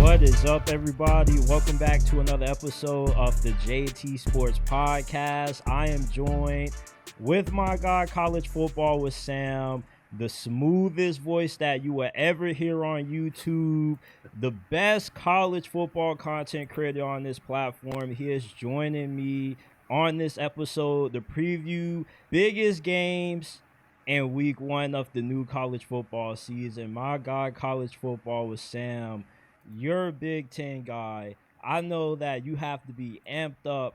What is up, everybody? Welcome back to another episode of the JT Sports Podcast. I am joined with my guy, College Football with Sam, the smoothest voice that you will ever hear on YouTube, the best college football content creator on this platform. He is joining me on this episode, the preview biggest games in week one of the new college football season. My guy, College Football with Sam. You're a Big Ten guy. I know that you have to be amped up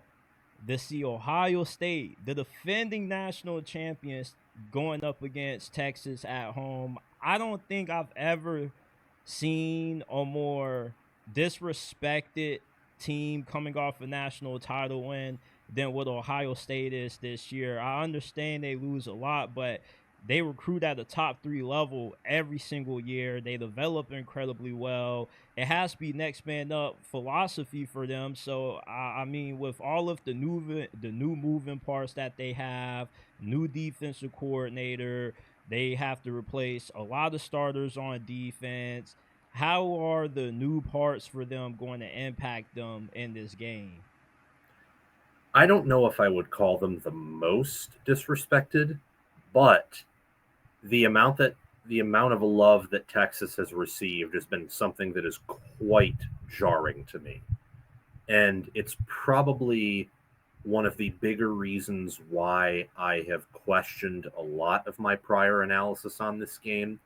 to see Ohio State, the defending national champions, going up against Texas at home. I don't think I've ever seen a more disrespected team coming off a national title win than what Ohio State is this year. I understand they lose a lot, but they recruit at the top 3 level every single year. They develop incredibly well. It has to be next man up philosophy for them. So I mean, with all of the new moving parts that they have, new defensive coordinator, they have to replace a lot of starters on defense. How are the new parts for them going to impact them in this game? I don't know if I would call them the most disrespected, but the amount of love that Texas has received has been something that is quite jarring to me. And it's probably one of the bigger reasons why I have questioned a lot of my prior analysis on this game.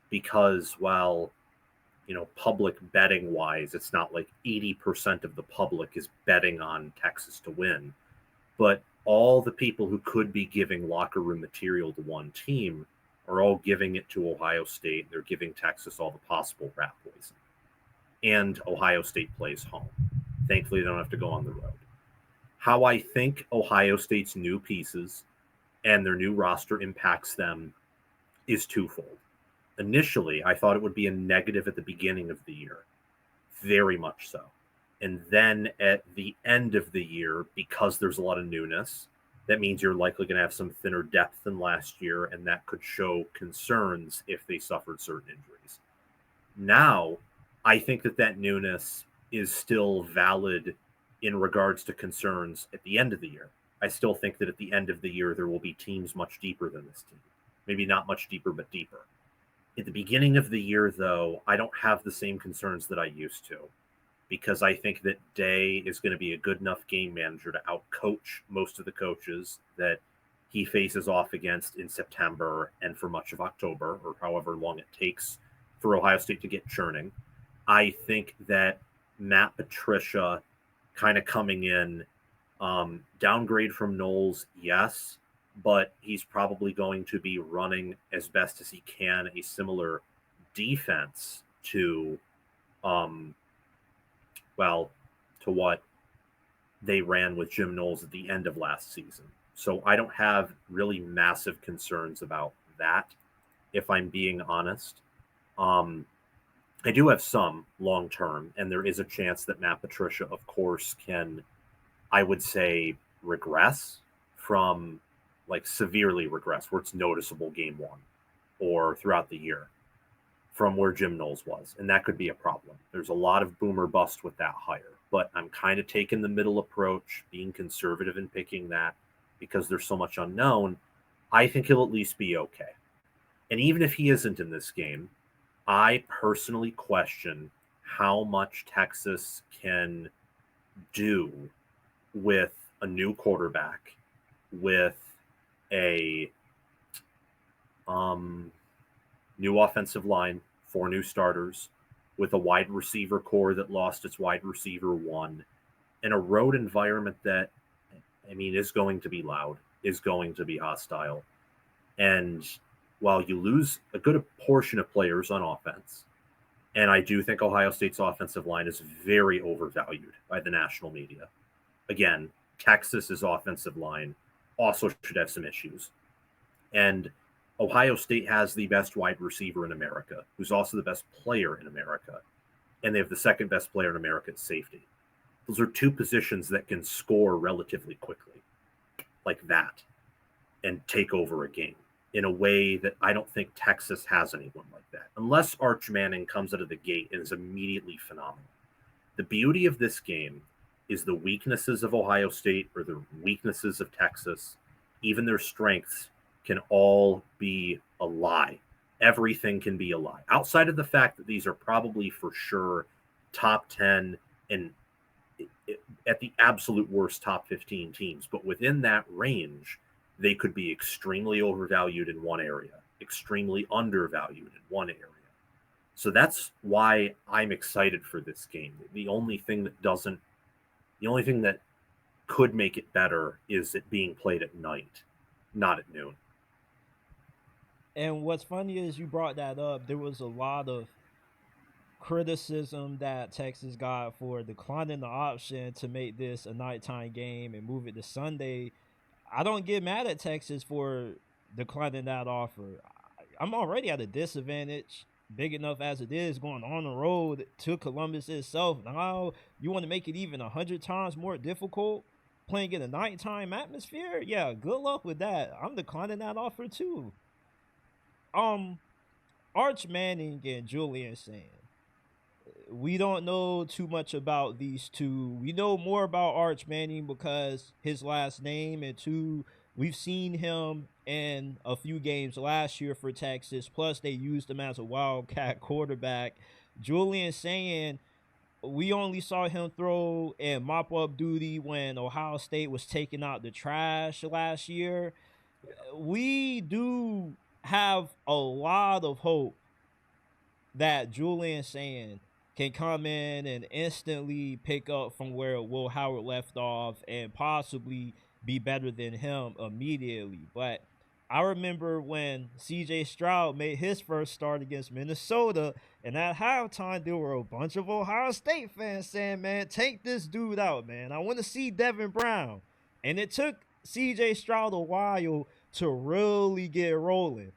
Because while, public betting wise, it's not like 80% of the public is betting on Texas to win. But all the people who could be giving locker room material to one team are all giving it to Ohio State. They're giving Texas all the possible rat poison. And Ohio State plays home. Thankfully, they don't have to go on the road. How I think Ohio State's new pieces and their new roster impacts them is twofold. Initially, I thought it would be a negative at the beginning of the year. Very much so. And then at the end of the year, because there's a lot of newness, that means you're likely going to have some thinner depth than last year, and that could show concerns if they suffered certain injuries. Now, I think that newness is still valid in regards to concerns at the end of the year. I still think that at the end of the year, there will be teams much deeper than this team. Maybe not much deeper, but deeper. At the beginning of the year, though, I don't have the same concerns that I used to, because I think that Day is going to be a good enough game manager to outcoach most of the coaches that he faces off against in September and for much of October, or however long it takes for Ohio State to get churning. I think that Matt Patricia kind of coming in, downgrade from Knowles, yes, but he's probably going to be running as best as he can a similar defense to what they ran with Jim Knowles at the end of last season. So I don't have really massive concerns about that, if I'm being honest. I do have some long-term, and there is a chance that Matt Patricia, of course, can, I would say, regress from, severely regress, where it's noticeable game one or throughout the year from where Jim Knowles was. And that could be a problem. There's a lot of boom or bust with that hire. But I'm kind of taking the middle approach, being conservative in picking that because there's so much unknown. I think he'll at least be okay. And even if he isn't in this game, I personally question how much Texas can do with a new quarterback, with a new offensive line, 4 new starters, with a wide receiver core that lost its wide receiver 1, in a road environment that, is going to be loud, is going to be hostile. And while you lose a good portion of players on offense, and I do think Ohio State's offensive line is very overvalued by the national media. Again, Texas's offensive line also should have some issues. And Ohio State has the best wide receiver in America, who's also the best player in America. And they have the second best player in America at safety. Those are 2 positions that can score relatively quickly, like that, and take over a game. in a way that I don't think Texas has anyone like that, unless Arch Manning comes out of the gate and is immediately phenomenal. The beauty of this game is the weaknesses of Ohio State or the weaknesses of Texas, even their strengths, can all be a lie. Everything can be a lie. Outside of the fact that these are probably for sure top 10 and at the absolute worst top 15 teams, but within that range, they could be extremely overvalued in one area, extremely undervalued in one area. So that's why I'm excited for this game. The only thing that could make it better is it being played at night, not at noon. And what's funny is you brought that up. There was a lot of criticism that Texas got for declining the option to make this a nighttime game and move it to Sunday. I don't get mad at Texas for declining that offer. I'm already at a disadvantage, big enough as it is, going on the road to Columbus itself. Now you want to make it even 100 times more difficult playing in a nighttime atmosphere? Yeah, good luck with that. I'm declining that offer too. Um, Arch Manning and Julian Sayin. We don't know too much about these two. We know more about Arch Manning because his last name, and two, we've seen him in a few games last year for Texas. Plus, they used him as a wildcat quarterback. Julian Sayin, we only saw him throw in mop up duty when Ohio State was taking out the trash last year. We do have a lot of hope that Julian Sayin can come in and instantly pick up from where Will Howard left off and possibly be better than him immediately. But I remember when CJ Stroud made his first start against Minnesota, and at halftime, there were a bunch of Ohio State fans saying, man, take this dude out, man. I want to see Devin Brown. And it took CJ Stroud a while to really get rolling.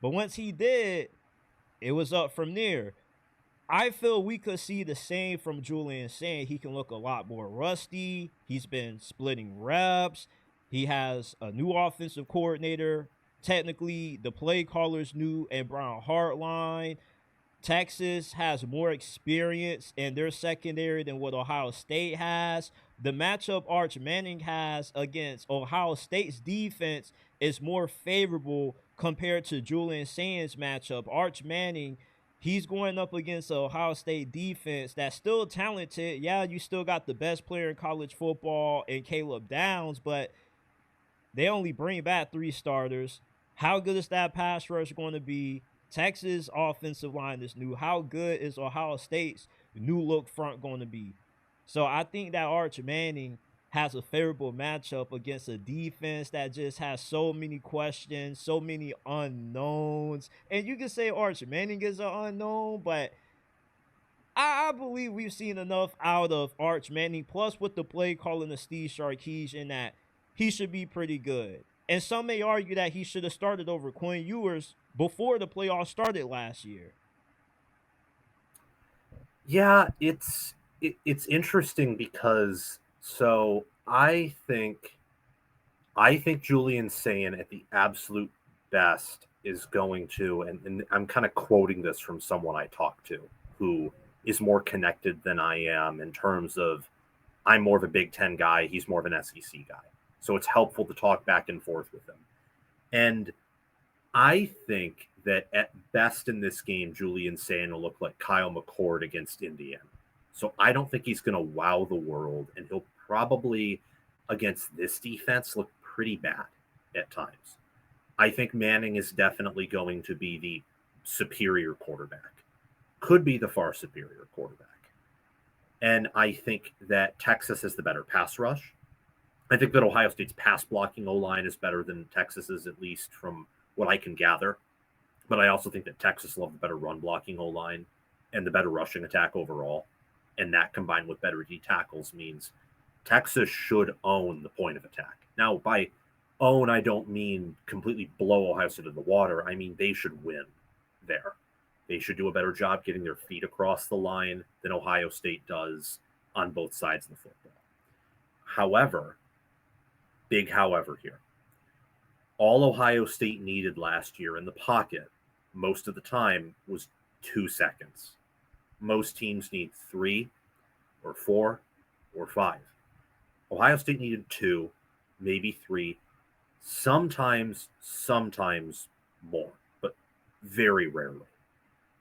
But once he did, it was up from there. I feel we could see the same from Julian Sayin. He can look a lot more rusty. He's been splitting reps. He has a new offensive coordinator. Technically, the play caller's new and Brown Hartline. Texas has more experience in their secondary than what Ohio State has. The matchup Arch Manning has against Ohio State's defense is more favorable compared to Julian Sayin's matchup. Arch Manning, he's going up against Ohio State defense that's still talented. Yeah, you still got the best player in college football in Caleb Downs, but they only bring back 3 starters. How good is that pass rush going to be? Texas offensive line is new. How good is Ohio State's new look front going to be? So I think that Arch Manning has a favorable matchup against a defense that just has so many questions, so many unknowns. And you can say Arch Manning is an unknown, but I believe we've seen enough out of Arch Manning, plus with the play calling of Steve Sarkisian, that he should be pretty good. And some may argue that he should have started over Quinn Ewers before the playoffs started last year. Yeah, it's interesting because so I think Julian Sayin at the absolute best is going to, and I'm kind of quoting this from someone I talked to who is more connected than I am in terms of I'm more of a Big Ten guy, he's more of an SEC guy. So it's helpful to talk back and forth with him. And I think that at best in this game, Julian Sayin will look like Kyle McCord against Indiana. So I don't think he's going to wow the world, and he'll probably, against this defense, look pretty bad at times. I think Manning is definitely going to be the superior quarterback, could be the far superior quarterback. And I think that Texas is the better pass rush. I think that Ohio State's pass blocking O-line is better than Texas's, at least from what I can gather. But I also think that Texas will have the better run blocking O-line and the better rushing attack overall. And that combined with better D tackles means Texas should own the point of attack. Now, by own, I don't mean completely blow Ohio State in the water. I mean they should win there. They should do a better job getting their feet across the line than Ohio State does on both sides of the football. However, big however here. All Ohio State needed last year in the pocket, most of the time, was 2 seconds. Most teams need 3 or 4 or 5. Ohio State needed 2, maybe 3, sometimes more, but very rarely.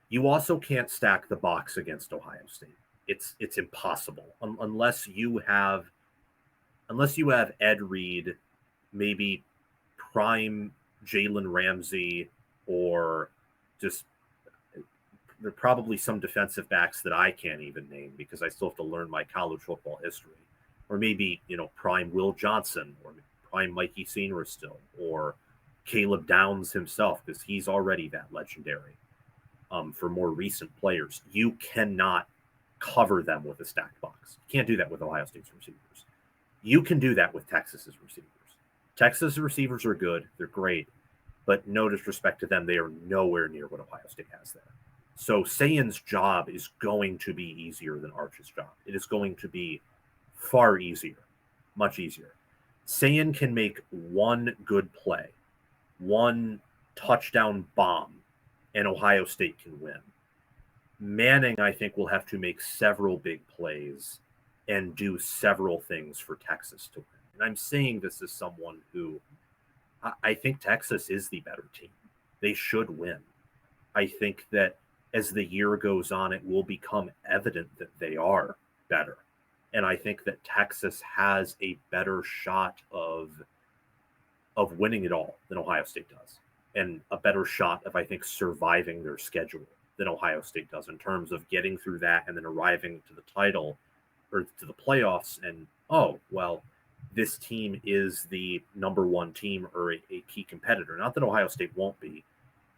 You also can't stack the box against Ohio State. It's impossible unless you have Ed Reed, maybe prime Jalen Ramsey, or just there are probably some defensive backs that I can't even name because I still have to learn my college football history, or maybe prime Will Johnson, or prime Mikey Senior still, or Caleb Downs himself because he's already that legendary. For more recent players, you cannot cover them with a stacked box. You can't do that with Ohio State's receivers. You can do that with Texas's receivers. Texas receivers are good. They're great. But no disrespect to them, they are nowhere near what Ohio State has there. So Sayin's job is going to be easier than Arch's job. It is going to be far easier, much easier. Sayin can make one good play, one touchdown bomb, and Ohio State can win. Manning, I think, will have to make several big plays and do several things for Texas to win. And I'm saying this as someone who I think Texas is the better team. They should win. I think that as the year goes on, it will become evident that they are better. And I think that Texas has a better shot of winning it all than Ohio State does, and a better shot of, I think, surviving their schedule than Ohio State does in terms of getting through that and then arriving to the title or to the playoffs. And, this team is the number one team or a key competitor. Not that Ohio State won't be,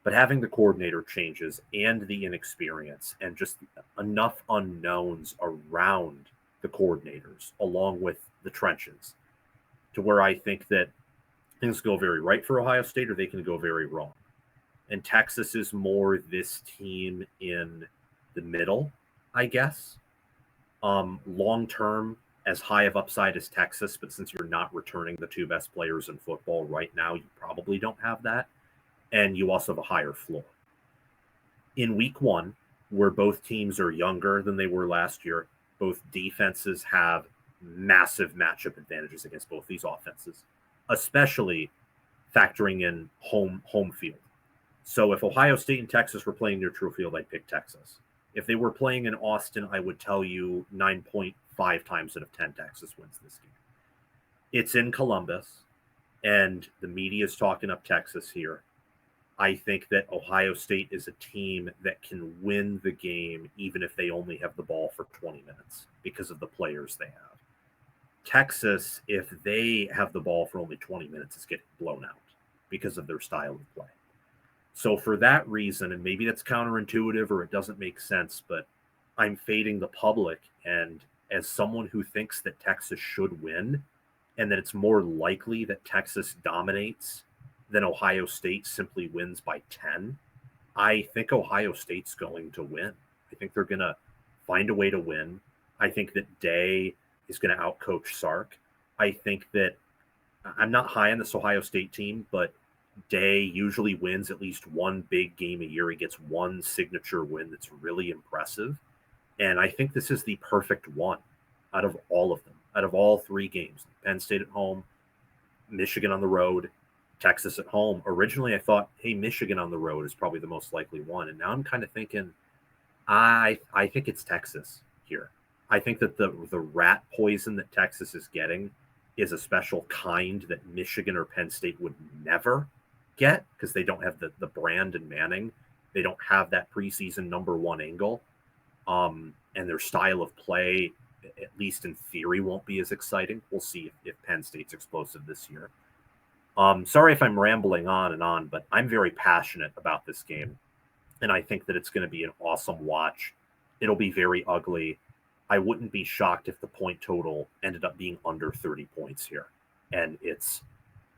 but having the coordinator changes and the inexperience and just enough unknowns around the coordinators, along with the trenches, to where I think that things go very right for Ohio State or they can go very wrong. And Texas is more this team in the middle, I guess. Long term, as high of upside as Texas, but since you're not returning the 2 best players in football right now, you probably don't have that. And you also have a higher floor. In week 1, where both teams are younger than they were last year, both defenses have massive matchup advantages against both these offenses, especially factoring in home field. So if Ohio State and Texas were playing neutral field, I'd pick Texas. If they were playing in Austin, I would tell you 9.5 times out of 10 Texas wins this game. It's in Columbus, and the media is talking up Texas here. I think that Ohio State is a team that can win the game even if they only have the ball for 20 minutes because of the players they have. Texas, if they have the ball for only 20 minutes, is getting blown out because of their style of play. So for that reason, and maybe that's counterintuitive or it doesn't make sense, but I'm fading the public. And as someone who thinks that Texas should win and that it's more likely that Texas dominates than Ohio State simply wins by 10, I think Ohio State's going to win. I think they're going to find a way to win. I think that Day is going to outcoach Sark. I think that I'm not high on this Ohio State team, but Day usually wins at least one big game a year. He gets one signature win that's really impressive. And I think this is the perfect one out of all of them, out of all 3 games. Penn State at home, Michigan on the road, Texas at home. Originally, I thought, hey, Michigan on the road is probably the most likely one. And now I'm kind of thinking, I think it's Texas here. I think that the rat poison that Texas is getting is a special kind that Michigan or Penn State would never get because they don't have the brand and Manning. They don't have that preseason number 1 angle. And their style of play, at least in theory, won't be as exciting. We'll see if Penn State's explosive this year. Sorry if I'm rambling on and on, but I'm very passionate about this game. And I think that it's going to be an awesome watch. It'll be very ugly. I wouldn't be shocked if the point total ended up being under 30 points here. And it's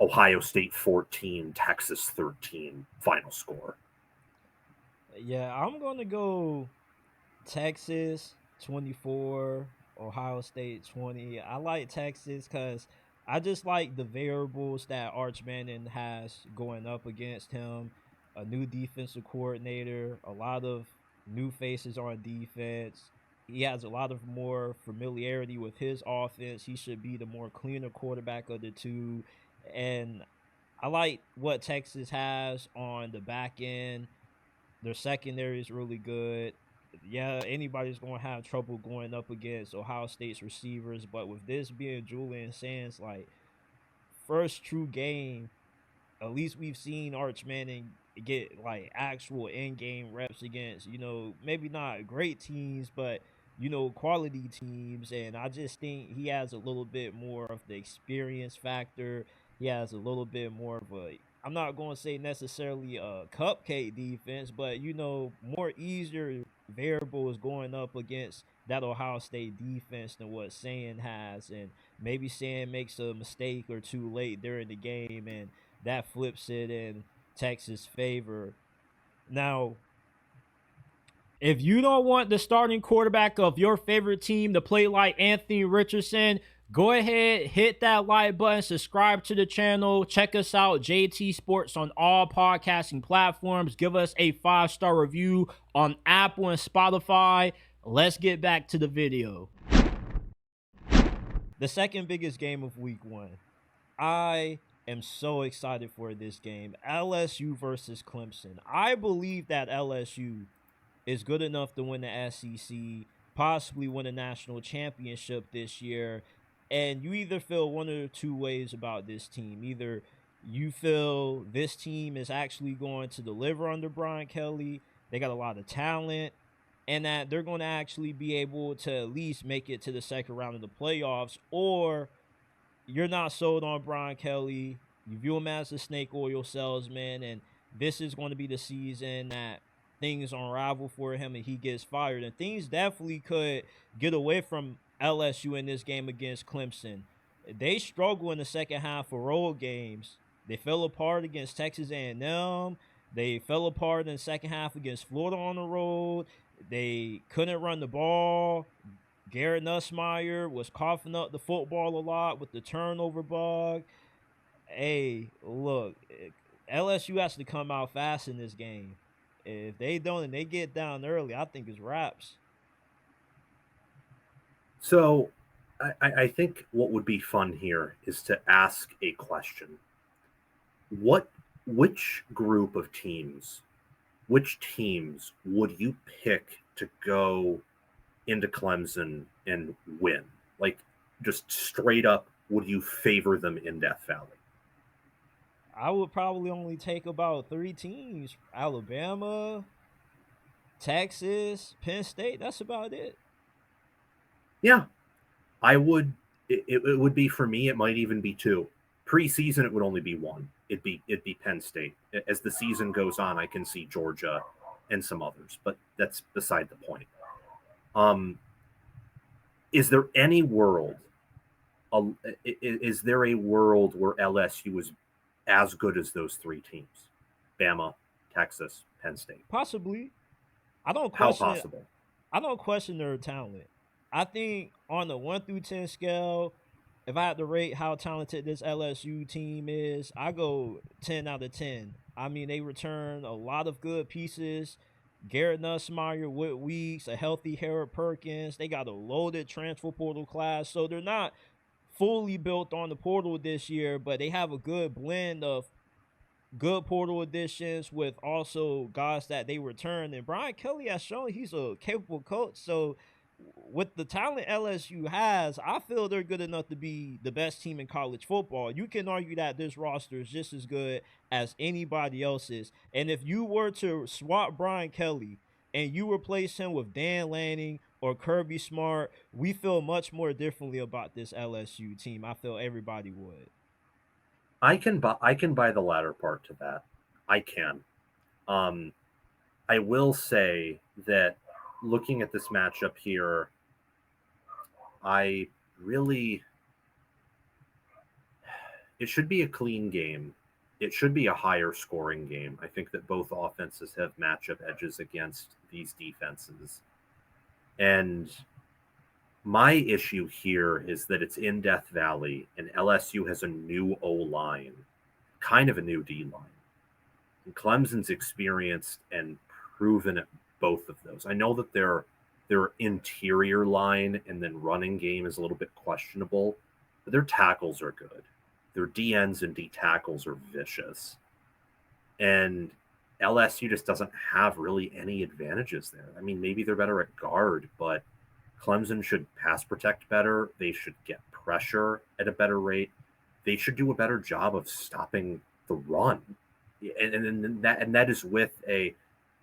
Ohio State 14, Texas 13 final score. Yeah, I'm going to go Texas 24, Ohio State 20. I like Texas because I just like the variables that Arch Manning has going up against him. A new defensive coordinator, a lot of new faces on defense. He has a lot of more familiarity with his offense. He should be the more cleaner quarterback of the two. And I like what Texas has on the back end. Their secondary is really good. Yeah, anybody's going to have trouble going up against Ohio State's receivers, but with this being Julian Sands, like first true game, at least we've seen Arch Manning get like actual in-game reps against, maybe not great teams, but quality teams. And I just think he has a little bit more of the experience factor. He has a little bit more of a, I'm not going to say necessarily a cupcake defense, but more easier variables going up against that Ohio State defense than what Sayin has. And maybe Sayin makes a mistake or two late during the game, and that flips it in Texas' favor. Now, if you don't want the starting quarterback of your favorite team to play like Anthony Richardson, go ahead, hit that like button, subscribe to the channel, check us out, JT Sports, on all podcasting platforms. Give us a 5-star review on Apple and Spotify. Let's get back to the video. The second biggest game of week 1. I am so excited for this game. LSU versus Clemson. I believe that LSU is good enough to win the SEC, possibly win a national championship this year. And you either feel one or two ways about this team. Either you feel this team is actually going to deliver under Brian Kelly, they got a lot of talent, and that they're going to actually be able to at least make it to the second round of the playoffs, or you're not sold on Brian Kelly. You view him as a snake oil salesman, and this is going to be the season that things unravel for him and he gets fired. And things definitely could get away from LSU in this game against Clemson. They struggle in the second half of road games. They fell apart against Texas A&M. They fell apart in the second half against Florida on the road. They couldn't run the ball. Garrett Nussmeier was coughing up the football a lot with the turnover bug. Hey, look, LSU has to come out fast in this game. If they don't and they get down early, I think it's wraps. So I think what would be fun here is to ask a question. Which group of teams, which teams would you pick to go into Clemson and win? Like, just straight up, would you favor them in Death Valley? I would probably only take about 3 teams. Alabama, Texas, Penn State. That's about it. Yeah, I would. It would be, for me, it might even be 2. Preseason, it would only be 1. It'd be Penn State. As the season goes on, I can see Georgia and some others, but that's beside the point. Is there any world? Is there a world where LSU is as good as those 3 teams? Bama, Texas, Penn State. Possibly. I don't question. How possible? I don't question their talent. I think on the 1 through 10 scale, if I had to rate how talented this LSU team is, I go 10 out of 10. I mean, they return a lot of good pieces. Garrett Nussmeier, Whit Weeks, a healthy Harold Perkins. They got a loaded transfer portal class. So they're not fully built on the portal this year, but they have a good blend of good portal additions with also guys that they return. And Brian Kelly has shown he's a capable coach. So with the talent LSU has, I feel they're good enough to be the best team in college football. You can argue that this roster is just as good as anybody else's. And if you were to swap Brian Kelly and you replace him with Dan Lanning or Kirby Smart, we feel much more differently about this LSU team. I feel everybody would. I can buy the latter part to that. I can. I will say that looking at this matchup here, it should be a clean game. It should be a higher scoring game. I think that both offenses have matchup edges against these defenses. And My issue here is that it's in Death Valley, and LSU has a new O line, kind of a new D line. And Clemson's experienced and proven at both of those. I know that their interior line and then running game is a little bit questionable, but their tackles are good. Their DNs and D tackles are vicious. And LSU just doesn't have really any advantages there. I mean, maybe they're better at guard, but Clemson should pass protect better. They should get pressure at a better rate. They should do a better job of stopping the run. And that is with a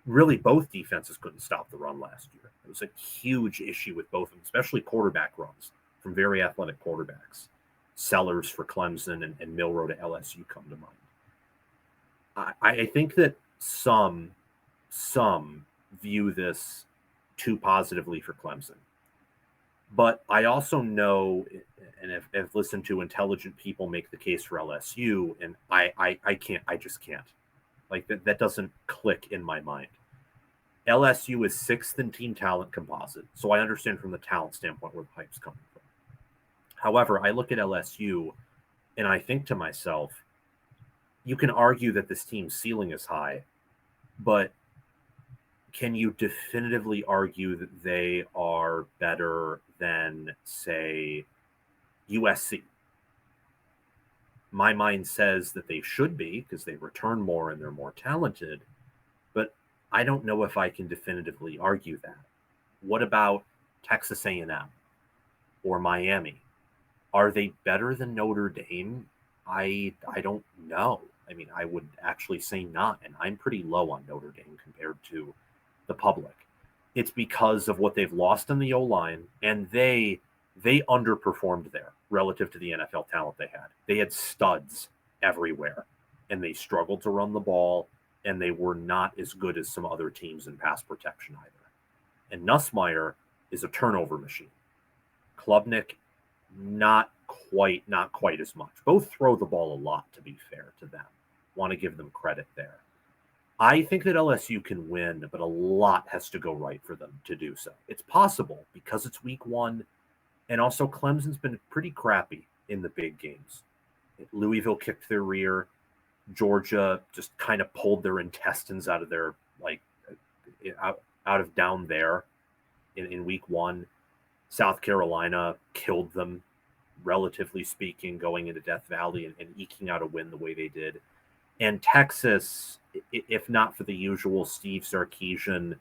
really both defenses couldn't stop the run last year. It was a huge issue with both of them, especially quarterback runs from very athletic quarterbacks. Sellers for Clemson and Milroe to LSU come to mind. I think that some view this too positively for Clemson. But I also know and have listened to intelligent people make the case for LSU, and I just can't. Like that doesn't click in my mind. LSU is sixth in team talent composite, so I understand from the talent standpoint where the hype's coming from. However, I look at LSU and I think to myself, you can argue that this team's ceiling is high, but can you definitively argue that they are better than, say, USC? My mind says that they should be because they return more and they're more talented, but I don't know if I can definitively argue that. What about Texas A&M or Miami? Are they better than Notre Dame? I don't know. I mean, I would actually say not, and I'm pretty low on Notre Dame compared to the public. It's because of what they've lost in the O-line, and they underperformed there relative to the NFL talent they had. They had studs everywhere, and they struggled to run the ball, and they were not as good as some other teams in pass protection either. And Nussmeier is a turnover machine. Klubnik, not quite as much. Both throw the ball a lot, to be fair to them. Want to give them credit there. I think that LSU can win, but a lot has to go right for them to do so. It's possible because it's week one, and also Clemson's been pretty crappy in the big games. Louisville kicked their rear. Georgia just kind of pulled their intestines out of their, out of down there in week one. South Carolina killed them, relatively speaking, going into Death Valley and eking out a win the way they did. And Texas, if not for the usual Steve Sarkisian,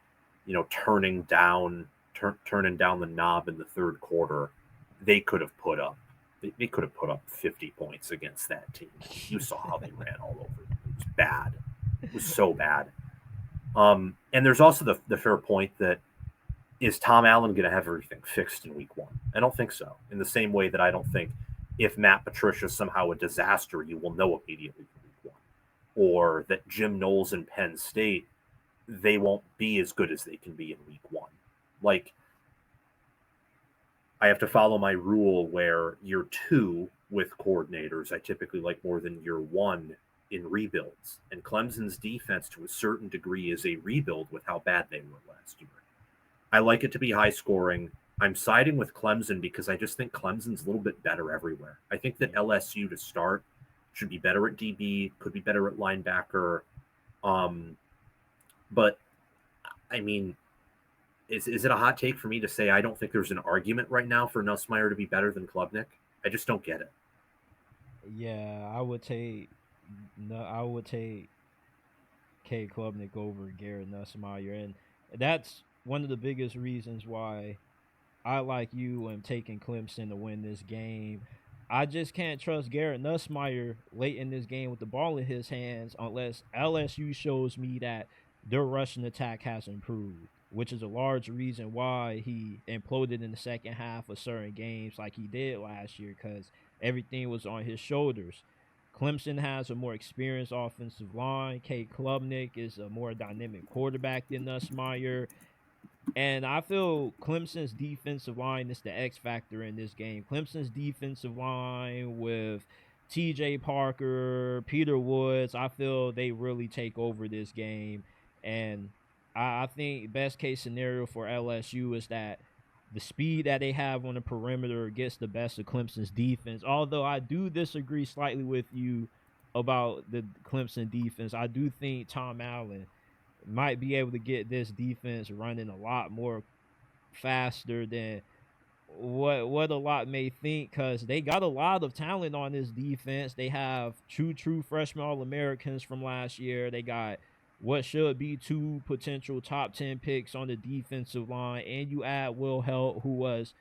turning down the knob in the third quarter, they could have put up 50 points against that team. You saw how they ran all over them. It was bad. It was so bad. And there's also the fair point that, is Tom Allen going to have everything fixed in week one? I don't think so. In the same way that I don't think if Matt Patricia is somehow a disaster, you will know immediately from week one. Or that Jim Knowles in Penn State, they won't be as good as they can be in week one. Like, I have to follow my rule where year two with coordinators, I typically like more than year one in rebuilds. And Clemson's defense, to a certain degree, is a rebuild with how bad they were last year. I like it to be high scoring. I'm siding with Clemson because I just think Clemson's a little bit better everywhere. I think that LSU to start should be better at DB, could be better at linebacker. But, I mean, is it a hot take for me to say I don't think there's an argument right now for Nussmeier to be better than Klubnik? I just don't get it. Yeah, I would take Cade Klubnik over Garrett Nussmeier, and that's one of the biggest reasons why I, like you, am taking Clemson to win this game. I just can't trust Garrett Nussmeier late in this game with the ball in his hands unless LSU shows me that their rushing attack has improved, which is a large reason why he imploded in the second half of certain games like he did last year, because everything was on his shoulders. Clemson has a more experienced offensive line. Cade Klubnik is a more dynamic quarterback than Nussmeier. And I feel Clemson's defensive line is the X factor in this game. Clemson's defensive line with TJ Parker, Peter Woods, I feel they really take over this game. And I think best case scenario for LSU is that the speed that they have on the perimeter gets the best of Clemson's defense. Although I do disagree slightly with you about the Clemson defense. I do think Tom Allen might be able to get this defense running a lot more faster than what a lot may think, because they got a lot of talent on this defense. They have true freshman All-Americans from last year. They got what should be 2 potential top 10 picks on the defensive line, and you add Will Helt, who was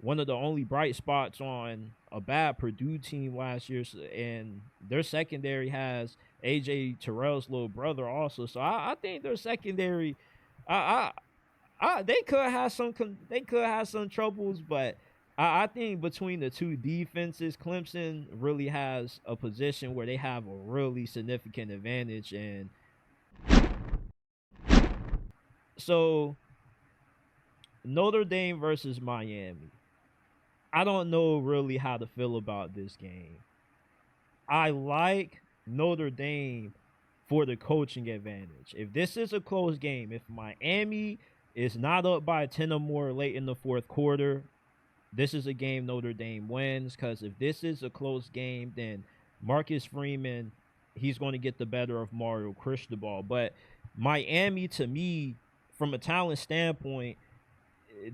one of the only bright spots on a bad Purdue team last year, and their secondary has AJ Terrell's little brother also. So I think their secondary, I they could have some troubles, but I think between the two defenses, Clemson really has a position where they have a really significant advantage. And so Notre Dame versus Miami, I don't know really how to feel about this game. I like Notre Dame for the coaching advantage. If this is a close game, if Miami is not up by 10 or more late in the fourth quarter, this is a game Notre Dame wins, because if this is a close game, then Marcus Freeman, he's going to get the better of Mario Cristobal. But Miami, to me, from a talent standpoint,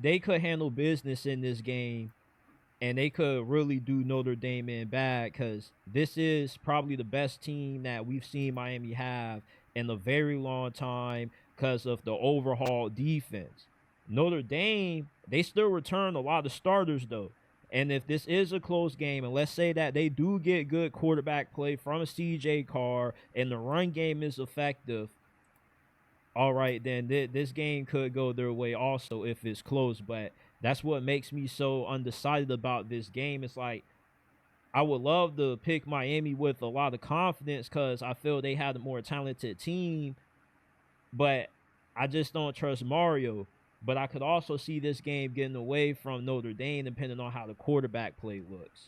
they could handle business in this game, and they could really do Notre Dame in bad, because this is probably the best team that we've seen Miami have in a very long time because of the overhaul defense. Notre Dame, they still return a lot of starters, though. And if this is a close game, and let's say that they do get good quarterback play from a CJ Carr and the run game is effective, all right, then this game could go their way also if it's close. But that's what makes me so undecided about this game. It's like, I would love to pick Miami with a lot of confidence because I feel they had a more talented team, but I just don't trust Mario. But I could also see this game getting away from Notre Dame depending on how the quarterback play looks.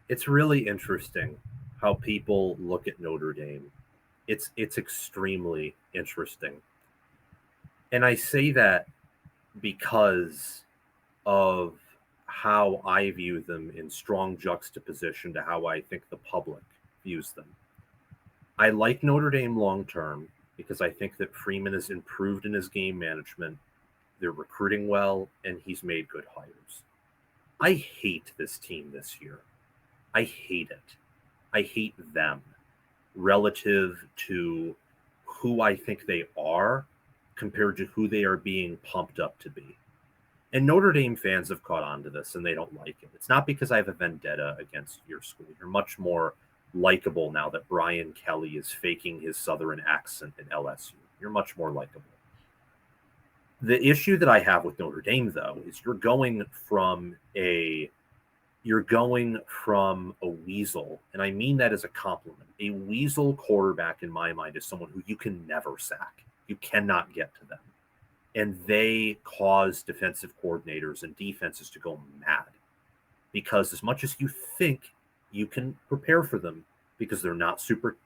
It's really interesting how people look at Notre Dame. It's extremely interesting. And I say that because of how I view them in strong juxtaposition to how I think the public views them. I like Notre Dame long term because I think that Freeman has improved in his game management. They're recruiting well, and he's made good hires. I hate this team this year. I hate it. I hate them relative to who I think they are compared to who they are being pumped up to be. And Notre Dame fans have caught on to this, and they don't like it. It's not because I have a vendetta against your school. You're much more likable now that Brian Kelly is faking his Southern accent in LSU. You're much more likable. The issue that I have with Notre Dame, though, is you're going from a weasel, and I mean that as a compliment. A weasel quarterback, in my mind, is someone who you can never sack. You cannot get to them. And they cause defensive coordinators and defenses to go mad because as much as you think you can prepare for them, because they're not super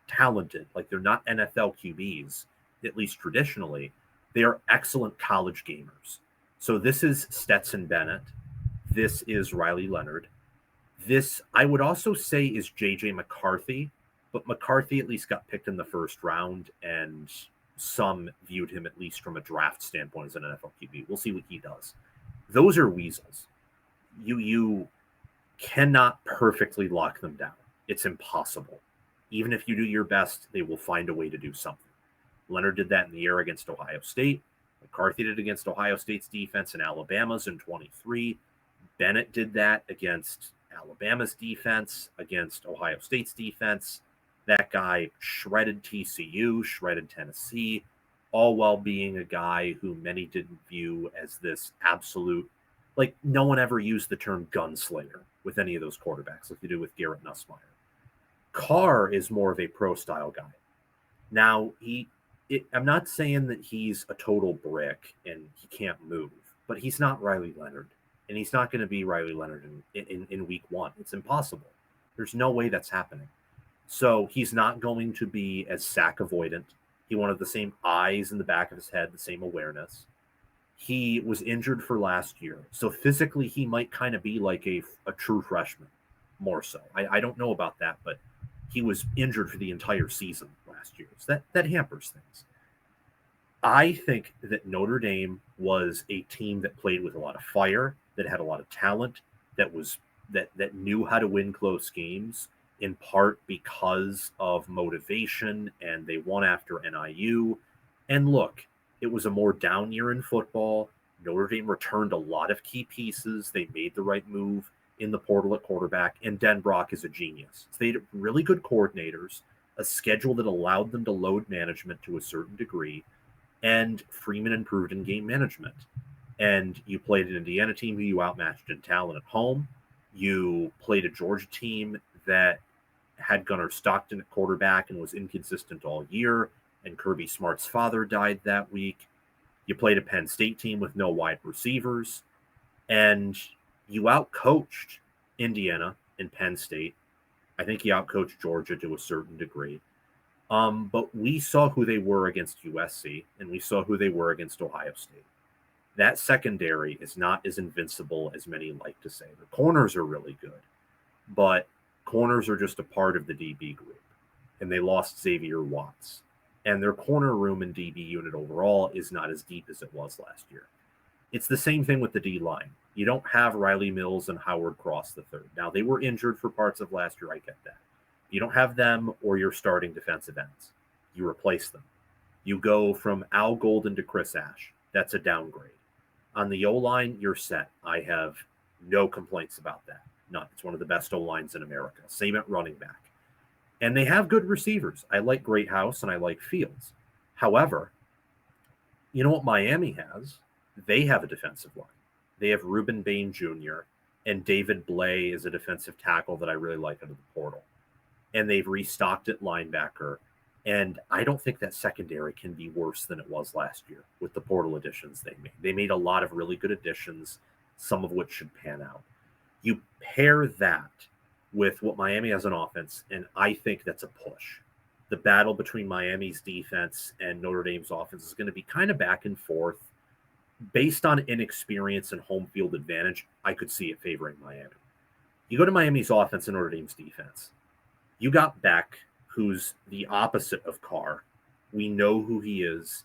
talented, like they're not NFL QBs, at least traditionally, they are excellent college gamers. So this is Stetson Bennett. This is Riley Leonard. This, I would also say, is J.J. McCarthy, but McCarthy at least got picked in the first round, and some viewed him, at least from a draft standpoint, as an NFL QB. We'll see what he does. Those are weasels. You cannot perfectly lock them down. It's impossible. Even if you do your best, they will find a way to do something. Leonard did that in the air against Ohio State. McCarthy did it against Ohio State's defense and Alabama's in 23. Bennett did that against Alabama's defense, against Ohio State's defense. That guy shredded TCU, shredded Tennessee, all while being a guy who many didn't view as this absolute, like, no one ever used the term gunslinger with any of those quarterbacks like you do with Garrett Nussmeier. Carr is more of a pro-style guy. Now, I'm not saying that he's a total brick and he can't move, but he's not Riley Leonard, and he's not going to be Riley Leonard in week one. It's impossible. There's no way that's happening. So he's not going to be as sack avoidant. He wanted the same eyes in the back of his head, the same awareness. He was injured for last year. So physically, he might kind of be like a true freshman, more so. I don't know about that, but he was injured for the entire season last year. So that hampers things. I think that Notre Dame was a team that played with a lot of fire, that had a lot of talent, that knew how to win close games, in part because of motivation, and they won after NIU. And look, it was a more down year in football. Notre Dame returned a lot of key pieces. They made the right move in the portal at quarterback, and Den Brock is a genius. So they had really good coordinators, a schedule that allowed them to load management to a certain degree, and Freeman improved in game management. And you played an Indiana team who you outmatched in talent at home. You played a Georgia team that had Gunnar Stockton at quarterback and was inconsistent all year, and Kirby Smart's father died that week. You played a Penn State team with no wide receivers, and you outcoached Indiana and Penn State. I think you outcoached Georgia to a certain degree. But we saw who they were against USC, and we saw who they were against Ohio State. That secondary is not as invincible as many like to say. The corners are really good, but corners are just a part of the DB group, and they lost Xavier Watts. And their corner room and DB unit overall is not as deep as it was last year. It's the same thing with the D line. You don't have Riley Mills and Howard Cross III. Now, they were injured for parts of last year. I get that. You don't have them or your starting defensive ends. You replace them. You go from Al Golden to Chris Ash. That's a downgrade. On the O-line, you're set. I have no complaints about that. None. It's one of the best O-lines in America. Same at running back. And they have good receivers. I like Greathouse and I like Fields. However, you know what Miami has? They have a defensive line. They have Reuben Bain Jr. and David Blay is a defensive tackle that I really like out of the portal. And they've restocked at linebacker. And I don't think that secondary can be worse than it was last year with the portal additions they made. They made a lot of really good additions, some of which should pan out. You pair that with what Miami has on offense, and I think that's a push. The battle between Miami's defense and Notre Dame's offense is going to be kind of back and forth. Based on inexperience and home field advantage, I could see it favoring Miami. You go to Miami's offense and Notre Dame's defense. You got Beck, who's the opposite of Carr. We know who he is.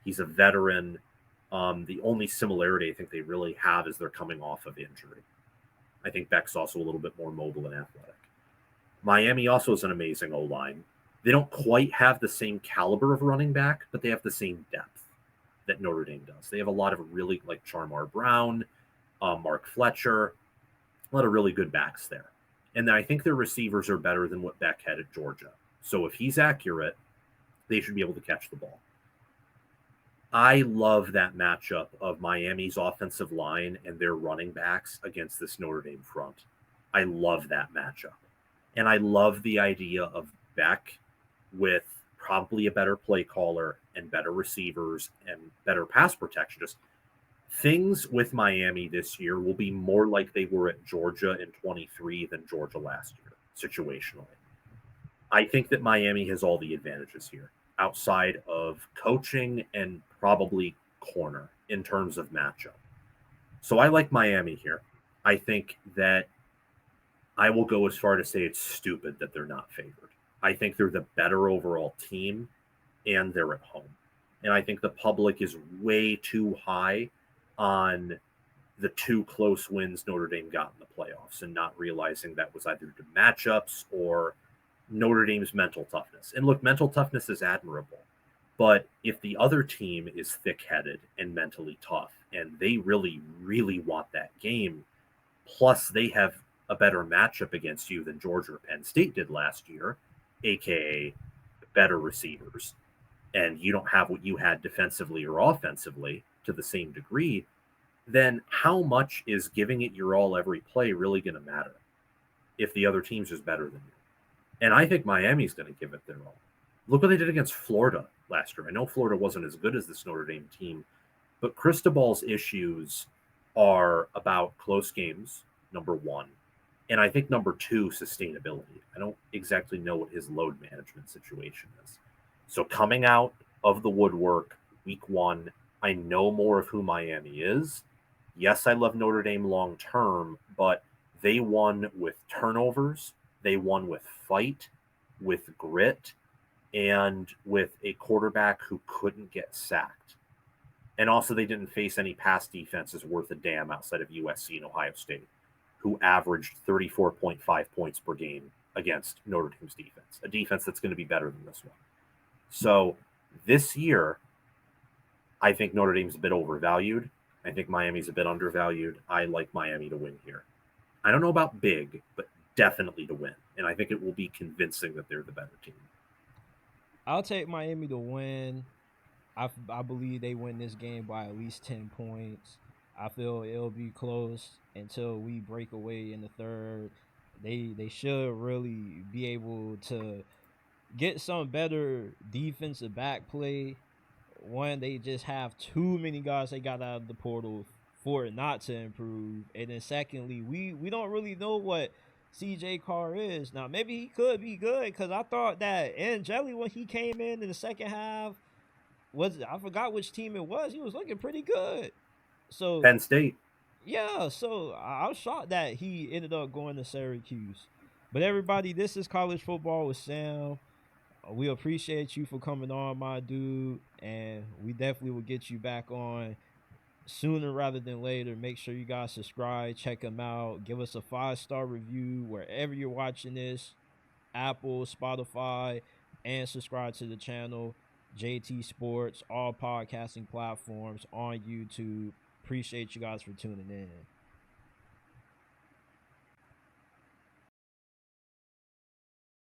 He's a veteran. The only similarity I think they really have is they're coming off of injury. I think Beck's also a little bit more mobile and athletic. Miami also is an amazing O-line. They don't quite have the same caliber of running back, but they have the same depth that Notre Dame does. They have a lot of really, like Charmar Brown, Mark Fletcher, a lot of really good backs there. And then I think their receivers are better than what Beck had at Georgia. So if he's accurate, they should be able to catch the ball. I love that matchup of Miami's offensive line and their running backs against this Notre Dame front. I love that matchup. And I love the idea of Beck with probably a better play caller and better receivers and better pass protection. Just things with Miami this year will be more like they were at Georgia in 23 than Georgia last year, situationally. I think that Miami has all the advantages here outside of coaching and probably corner in terms of matchup. So I like Miami here. I think that I will go as far to say it's stupid that they're not favored. I think they're the better overall team, and they're at home. And I think the public is way too high on the two close wins Notre Dame got in the playoffs and not realizing that was either the matchups or Notre Dame's mental toughness. And look, mental toughness is admirable. But if the other team is thick-headed and mentally tough, and they really, really want that game, plus they have a better matchup against you than Georgia or Penn State did last year, aka better receivers, and you don't have what you had defensively or offensively to the same degree, then how much is giving it your all every play really going to matter if the other team's just better than you? And I think Miami's going to give it their all. Look what they did against Florida last year. I know Florida wasn't as good as this Notre Dame team, but Cristobal's issues are about close games, number one. And I think number two, sustainability. I don't exactly know what his load management situation is. So coming out of the woodwork week one. I know more of who Miami is. Yes, I love Notre Dame long term, but they won with turnovers. They won with fight, with grit, and with a quarterback who couldn't get sacked. And also, they didn't face any pass defenses worth a damn outside of USC and Ohio State, who averaged 34.5 points per game against Notre Dame's defense, a defense that's going to be better than this one. So this year, I think Notre Dame's a bit overvalued. I think Miami's a bit undervalued. I like Miami to win here. I don't know about big, but definitely to win. And I think it will be convincing that they're the better team. I'll take Miami to win. I believe they win this game by at least 10 points. I feel it'll be close until we break away in the third. They should really be able to get some better defensive back play. One, they just have too many guys they got out of the portal for it not to improve. And then secondly, we don't really know what CJ Carr is. Now, maybe he could be good because I thought that Angeli, when he came in the second half, I forgot which team it was. He was looking pretty good. So Penn State. yeah, so I was shocked that he ended up going to Syracuse. But everybody, this is College Football with Sam. We appreciate you for coming on, my dude, and we definitely will get you back on sooner rather than later. Make sure you guys subscribe, check them out, give us a 5-star review wherever you're watching this, Apple, Spotify, and subscribe to the channel, JT Sports, all podcasting platforms on YouTube. Appreciate you guys for tuning in.